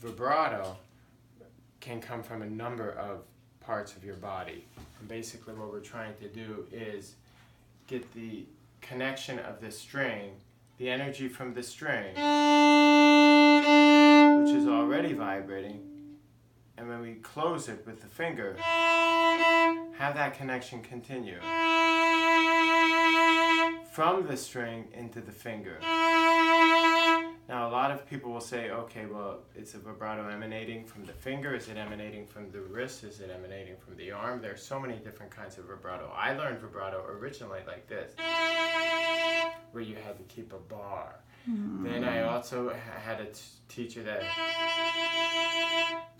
vibrato can come from a number of parts of your body. And basically what we're trying to do is get the connection of the string, the energy from the string, which is already vibrating, and when we close it with the finger, have that connection continue from the string into the finger. Now a lot of people will say, okay, well, it's a vibrato emanating from the finger, is it emanating from the wrist, is it emanating from the arm? There's so many different kinds of vibrato. I learned vibrato originally like this, where you had to keep a bar. Then I also had a teacher that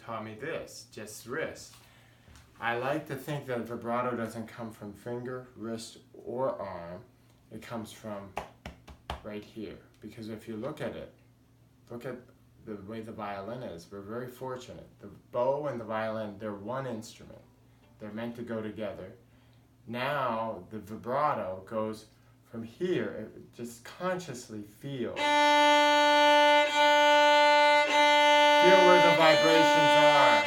taught me this, just wrist. I like to think that vibrato doesn't come from finger, wrist, or arm. It comes from right here. Because if you look at it, look at the way the violin is. We're very fortunate. The bow and the violin, they're one instrument. They're meant to go together. Now the vibrato goes from here. Just consciously feel. Feel where the vibrations are.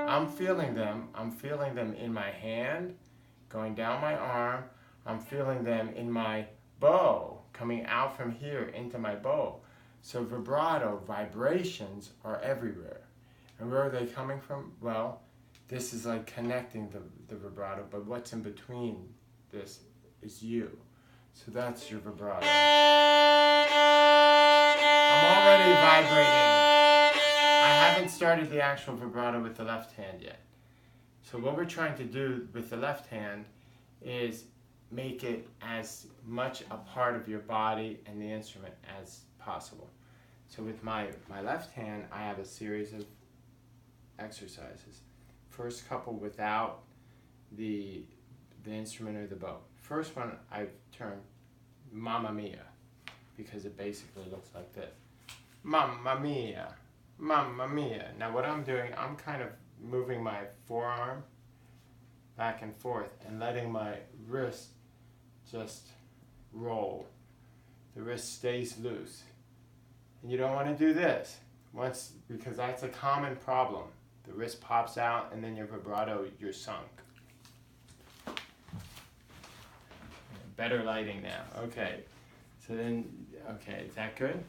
I'm feeling them. I'm feeling them in my hand, going down my arm. I'm feeling them in my bow, coming out from here into my bow. So vibrato, vibrations are everywhere. And where are they coming from? Well, this is like connecting the vibrato, but what's in between this is you. So that's your vibrato. I'm already vibrating. I haven't started the actual vibrato with the left hand yet. So what we're trying to do with the left hand is make it as much a part of your body and the instrument as possible. So with my left hand, I have a series of exercises. First couple without the instrument or the bow. First one I've termed Mamma Mia, because it basically looks like this. Mamma Mia, Mamma Mia. Now what I'm doing, I'm kind of moving my forearm back and forth and letting my wrist just roll. The wrist stays loose. And you don't want to do this because that's a common problem. The wrist pops out and then your vibrato, you're sunk. Better lighting now. Okay. So then, okay, is that good?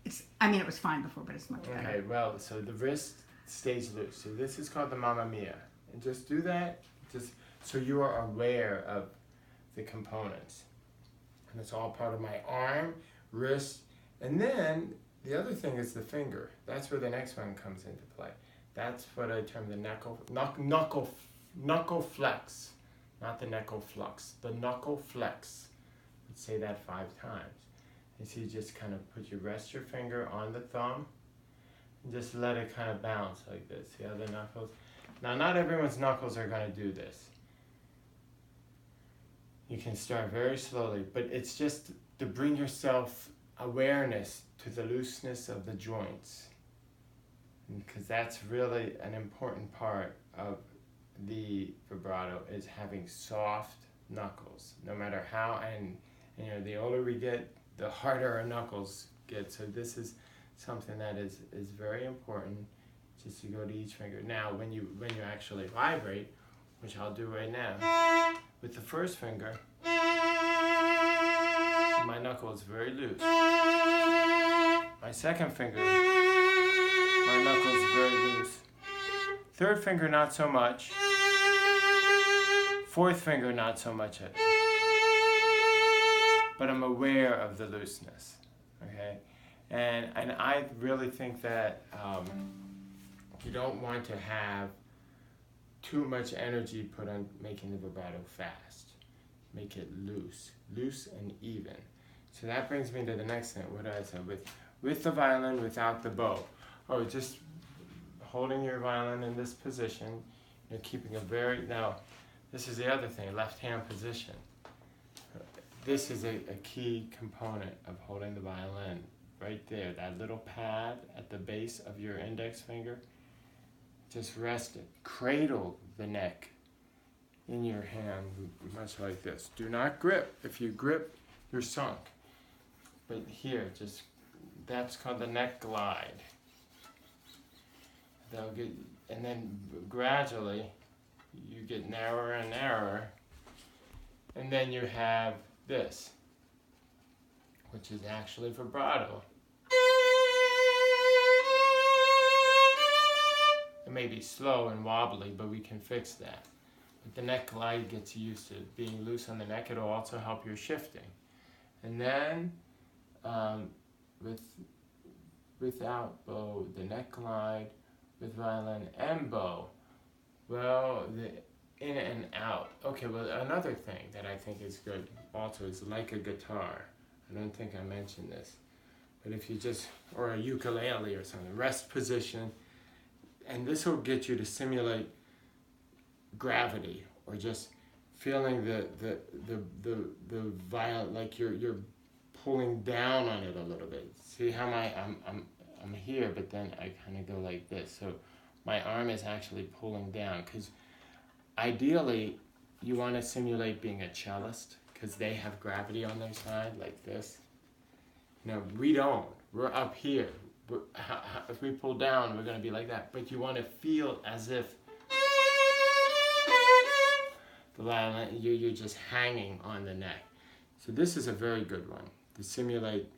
It was fine before, but it's much better. Okay, well, so the wrist stays loose. So this is called the Mamma Mia. And just do that, just so you are aware of the components. And it's all part of my arm, wrist, and then the other thing is the finger. That's where the next one comes into play. That's what I term the knuckle flex, not the knuckle flux, the knuckle flex. Let's say that 5 times. And so you just kind of rest your finger on the thumb and just let it kind of bounce like this. See how the knuckles? Now, not everyone's knuckles are going to do this. You can start very slowly, but it's just to bring yourself awareness to the looseness of the joints, because that's really an important part of the vibrato, is having soft knuckles, no matter how, and the older we get, the harder our knuckles get. So this is something that is very important, just to go to each finger. Now when you actually vibrate, which I'll do right now, with the first finger, my knuckle is very loose. My second finger, my knuckle is very loose. Third finger, not so much. Fourth finger, not so much. But I'm aware of the looseness, okay? And I really think that you don't want to have too much energy put on making the vibrato fast. Make it loose and even. So that brings me to the next thing. What I said with the violin, without the bow. Oh, just holding your violin in this position. You're keeping now, this is the other thing, left hand position. This is a key component of holding the violin. Right there, that little pad at the base of your index finger. Just rest it. Cradle the neck in your hand, much like this. Do not grip. If you grip, you're sunk. But here, that's called the neck glide. they'll get, and then gradually you get narrower and narrower, and then you have this, which is actually vibrato. It may be slow and wobbly, but we can fix that. But the neck glide gets you used to being loose on the neck. It'll also help your shifting. And then without bow, the neck glide with violin and bow. Well, the in and out. Okay, well, another thing that I think is good also is like a guitar. I don't think I mentioned this. But if you just, or a ukulele or something, rest position, and this will get you to simulate gravity, or just feeling the violin, like you're pulling down on it a little bit. See how I'm here, but then I kind of go like this. So my arm is actually pulling down, because ideally you want to simulate being a cellist, because they have gravity on their side like this. No, we don't. We're up here. If we pull down, we're going to be like that. But you want to feel as if the violin, you're just hanging on the neck. So this is a very good one to simulate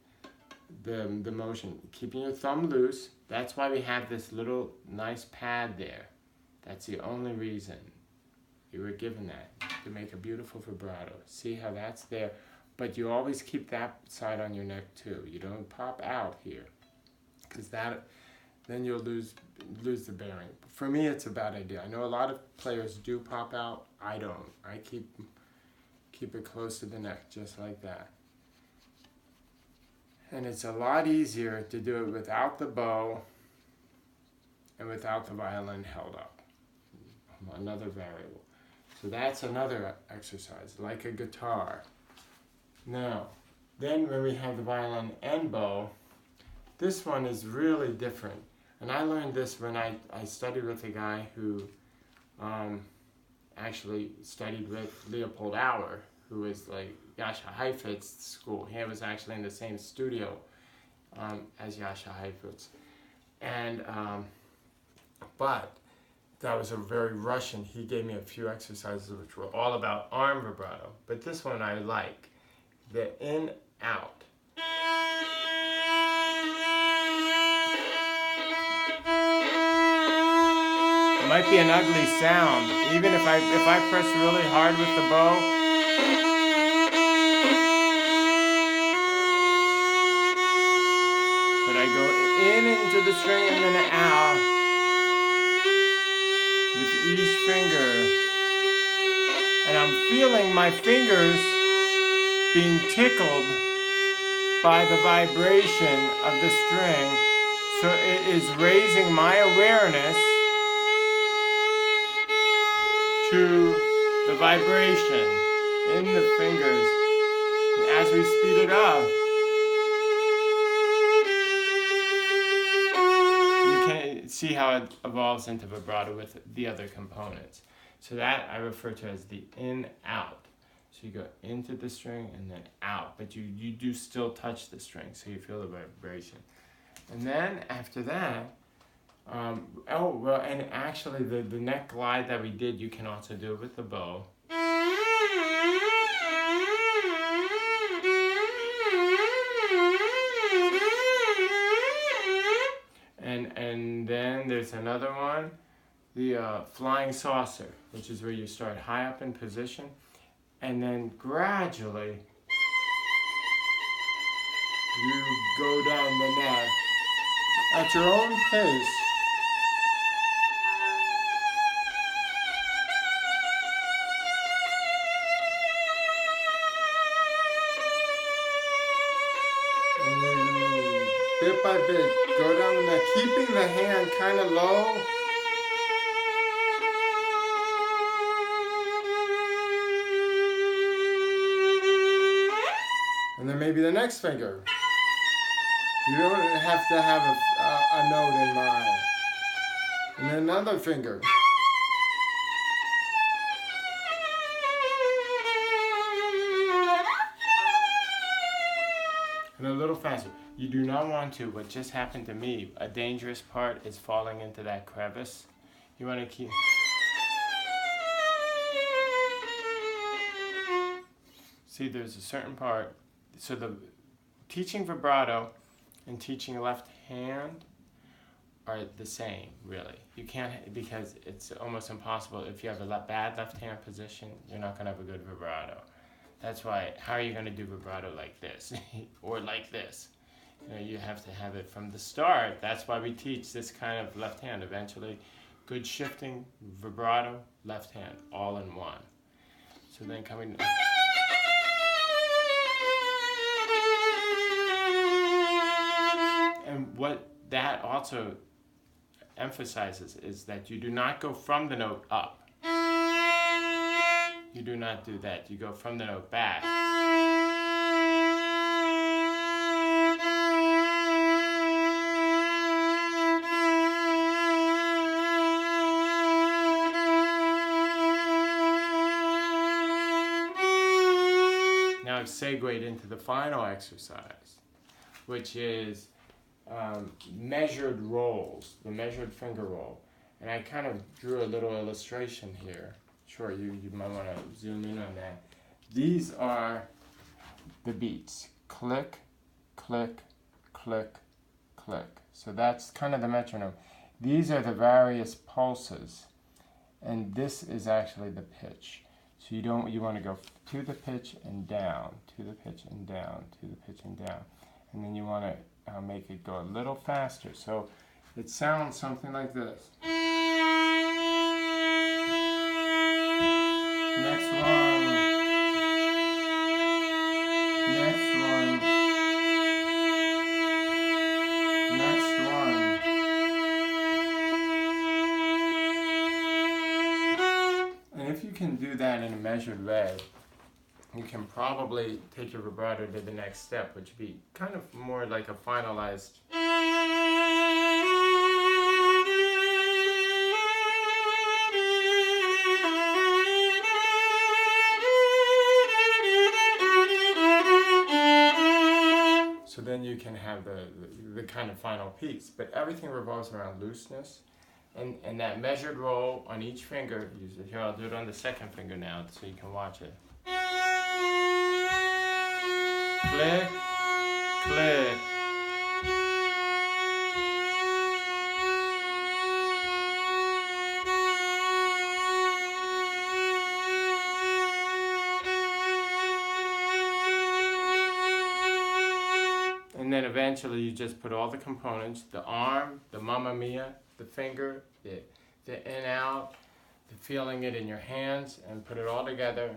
the motion. Keeping your thumb loose. That's why we have this little nice pad there. That's the only reason you were given that, to make a beautiful vibrato. See how that's there? But you always keep that side on your neck too. You don't pop out here, because then you'll lose the bearing. For me, it's a bad idea. I know a lot of players do pop out. I don't. I keep it close to the neck, just like that. And it's a lot easier to do it without the bow and without the violin held up. Another variable. So that's another exercise, like a guitar. Now, then when we have the violin and bow, this one is really different. And I learned this when I studied with a guy who actually studied with Leopold Auer, who was like Jascha Heifetz's school. He was actually in the same studio as Jascha Heifetz. And, but that was a very Russian. He gave me a few exercises which were all about arm vibrato. But this one I like, the in, out. It might be an ugly sound, even if I press really hard with the bow. But I go in into the string and then out with each finger, and I'm feeling my fingers being tickled by the vibration of the string. So it is raising my awareness to the vibration in the fingers. And as we speed it up, you can see how it evolves into vibrato with the other components. So that I refer to as the in-out. So you go into the string and then out, but you do still touch the string, so you feel the vibration. And then after that, and actually the neck glide that we did, you can also do it with the bow. And then there's another one, the flying saucer, which is where you start high up in position, and then gradually you go down the neck at your own pace. And you, bit by bit, go down the neck, keeping the hand kind of low. And then maybe the next finger. You don't have to have a note in mind. And then another finger. And a little faster. You do not want to. What just happened to me, a dangerous part is falling into that crevice. You want to keep... See, there's a certain part. So the teaching vibrato and teaching left hand are the same, really. You can't, because it's almost impossible. If you have a bad left hand position, you're not going to have a good vibrato. That's why, how are you going to do vibrato like this or like this? You know, you have to have it from the start. That's why we teach this kind of left hand. Eventually, good shifting, vibrato, left hand, all in one. So then coming... And what that also emphasizes is that you do not go from the note up. You do not do that. You go from the note back. Now I've segued into the final exercise, which is measured rolls, the measured finger roll. And I kind of drew a little illustration here. Sure, you might want to zoom in on that. These are the beats. Click, click, click, click. So that's kind of the metronome. These are the various pulses. And this is actually the pitch. So you want to go to the pitch and down, to the pitch and down, to the pitch and down. And then you want to make it go a little faster. So it sounds something like this. Next one. Next one. Next one. And if you can do that in a measured way, you can probably take your vibrato to the next step, which would be kind of more like a finalized. So then you can have the kind of final piece. But everything revolves around looseness. And that measured roll on each finger, here I'll do it on the second finger now so you can watch it. Click, click. And then eventually you just put all the components, the arm, the mamma mia, the finger, the in out, the feeling it in your hands, and put it all together.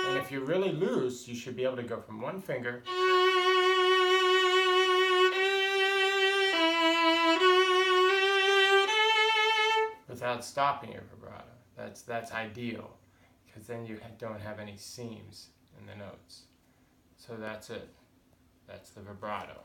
And if you're really loose, you should be able to go from one finger without stopping your vibrato. That's ideal, because then you don't have any seams in the notes. So that's it. That's the vibrato.